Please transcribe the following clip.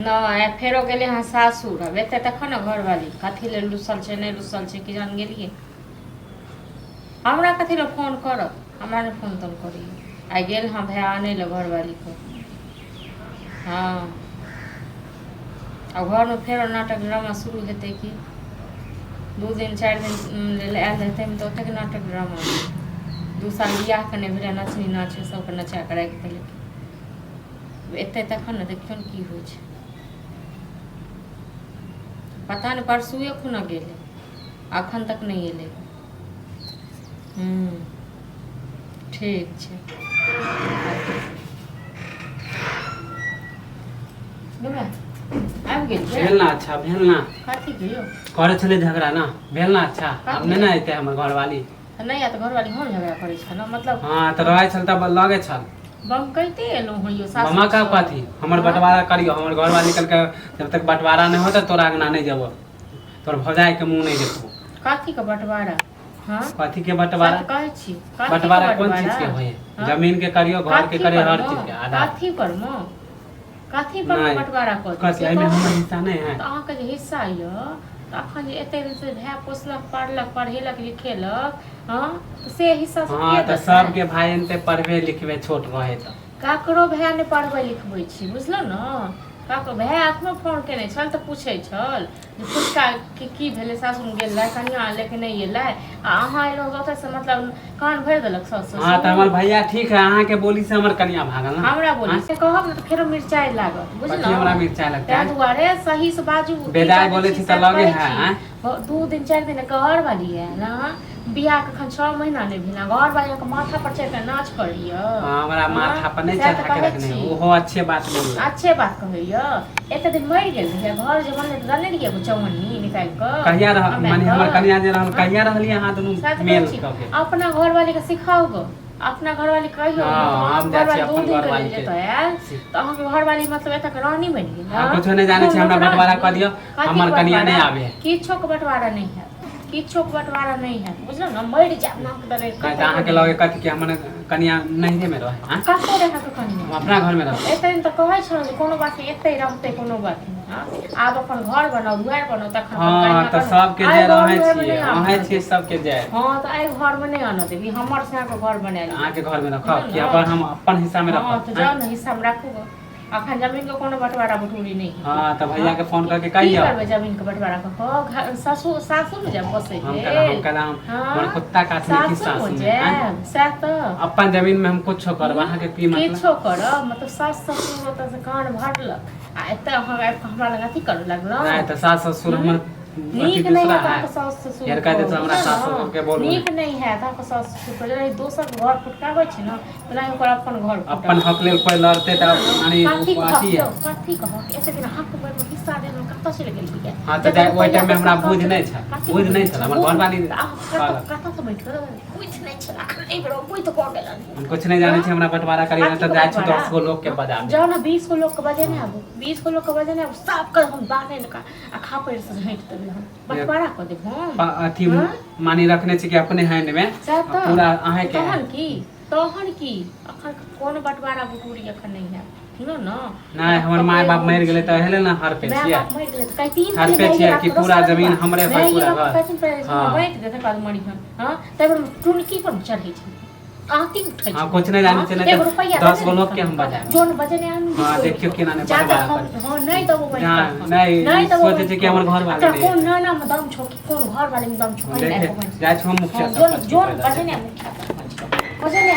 नहीं फेरो गेले हाँ सासुर अब एते तक न घरवाली कथी ले लुसल छै नहीं लुसल छै कि जान गेलिए हमरा कथी ले फोन करब हमरा ने फोन तोन करी आई गेल हाँ भाई आने ले घरवाली को हाँ अब घर में फेरो नाटक ड्रामा शुरू हेतै कि 2 दिन 4 दिन आयल हेतै तो ओतेक नाटक ड्रामा 2 साल बियाह कने भेलै नचनी नाच सबके नचा के राखि देलकै एते तखन ने देखियौ ने की होइ छै पता नहीं परसुए खुना गेले अखन तक नहीं एले ठीक छै आबि गेल भेल ना अच्छा भेल ना कथी कहियो करे छले झगड़ा ना भेल ना अच्छा अब नहीं ना एते हमर घरवाली नहीं आ तो घरवाली हम झगड़ा करै छै ना मतलब हां त रहै छल त लगे छल बम कहते एलो होइयो सासु मामा का कथी हमर बंटवारा करियो हमर घरवाली कल के जब तक बंटवारा नहीं होता तोरा अंगना नहीं जेबो तोर भौजाई के मुंह नहीं देखबो कथी के बंटवारा हां कथी के बंटवारा कहै छी बंटवारा कोन चीज के होय जमीन के करियो घर के करे हर चीज के आधा कथी पर म कथी पर बंटवारा कथी एमे हमर हिस्सा नहीं है त अहाँ के जे हिस्सा य त अखन जे एते दिन से भाई पोसलक पढ़लक पढ़ेलक लिखेलक हां तो से हिस्सा से हां त सब के भाई एनते पढ़बे लिखबे छोट रहे त काकरो भाई ने पढ़बै लिखबै छी बुझलो न काको भाई अखनो फोन केने छल त पूछै छल जे पुछका की भेले सासुर गेल ला कनिया लेके नहीं एलै आ अहाँ एलो ओतै से मतलब कान भर देलक सास हां त हमर भैया ठीक है अहाँ के बोली से हमर कनिया भागल ना हमरा बोली से कहब न त फेरो मिर्चाई लागत बुझलो कथी हमरा मिर्चाई लगता ताहि दुआरे सही से बाजू बेदाय बोले छी त लगे है 2 दिन 4 दिन घर वाली है ना बियाह के 6 महीना नहीं भेला घर वाली के माथा पर चढ़ के नाच करियो हां हमरा माथा पर नहीं चढ़ा के रखने ओहो अच्छे बात बोल अच्छे बात कहइयो एते दिन मर गेल है घर जे बनले जाने रहिए चौवन्नी निकाल के कहिया रह माने हमर कन्या जे रहल कहिया रहली अहाँ दुनु मेल क के अपना घर वाली के सिखाओ गो अपना घर वाली कहियो हम जाय छी अपन घर वाली के तो अहाँ के घर वाली मतलब एतक रानी बन गेल हां कुछ नहीं जाने छी हमरा बंटवारा क दियो हमर कन्या नहीं आवे किछो के बंटवारा नहीं है किछो के बंटवारा नहीं है बुझलो न मर जा ना करे अहाँ के लगे कथि के हमर कन्या नहीं में रहे हां कतो रहा के कन्या हम अपना घर में रह एते दिन त कहै छ कोनो बात नहीं एते रहते कोनो बात नहीं हां आब अपन घर बनाओ दुआर बनाओ तखन हां त सब के जे रहै छी अहाँ छी सब के जे हां त आई घर में नहीं आना देबी हमर से के घर बना ली अहाँ के घर में रखब कि अपन हम अपन हिस्सा में रखब हां त जाओ न हिस्सा में रखू अखन जमीन के कोनो बंटवारा बटूरी नहीं है हां त भैया के फोन करके कहियो करबे जमीन के बंटवारा को सासू सासू में जब बसे हम कला हमर कुत्ता काटने की सासू में साथ तो अपन जमीन में हम कुछ करब अहाँ के की मतलब किछो करब मतलब सास ससुर होता से कान भरलक आ एते हमरा लग अथी कर लगलो नहीं त सास ससुर हमर नीक नहीं है का सास ससुर यार कहते तो हमरा सास ससुर के बोल नीक नहीं है का सास ससुर पर नहीं दोसर घर फुटकावे छै न तो नहीं ओकर अपन घर अपन हक लेल कोई लड़ते त माने अथी है कथी कह ऐसे दिन हक पर हिस्सा दे कत से गेल बिया हां त ओइ टाइम में हमरा बुझ नहीं छ बुझ नहीं छ हमर घर वाली कत से बैठ कर बुझ नहीं छ ए बरो कोई तो कह गेलन हम कुछ नहीं जाने छी हमरा बंटवारा करी त जाय छी 10 गो लोग के बजा जाओ ना 20 गो लोग के बजे नहीं आबो 20 गो लोग के बजे नहीं आबो सब कर हम बाने का आ खा पर से हट बंटवारा कर दे हम अथी मानी रखने छी कि अपने हैंड में पूरा अहे के तहन की अखन कोन बंटवारा बुटूरी अखन नहीं है सुनो न नहीं हमर माय बाप मर गेले त हेले ना हर पे छिए मर गेले त कई 3 हर पे छिए कि पूरा जमीन हमरे पर पूरा घर हां बैठ देते काल मरी हां तब टुनकी पर चढ़ी छै आती उठै हां कुछ नहीं जाने चले 10 गो लोग के हम बजा जोन बजने आन हां देखियो केना ने बजा हां नहीं तो वो नहीं सोचे छै कि हमर घर वाले नहीं कौन ना में दम छोकी कौन घर वाले में दम छोकी जाय छ हम मुखिया जोन बजने मुखिया बजने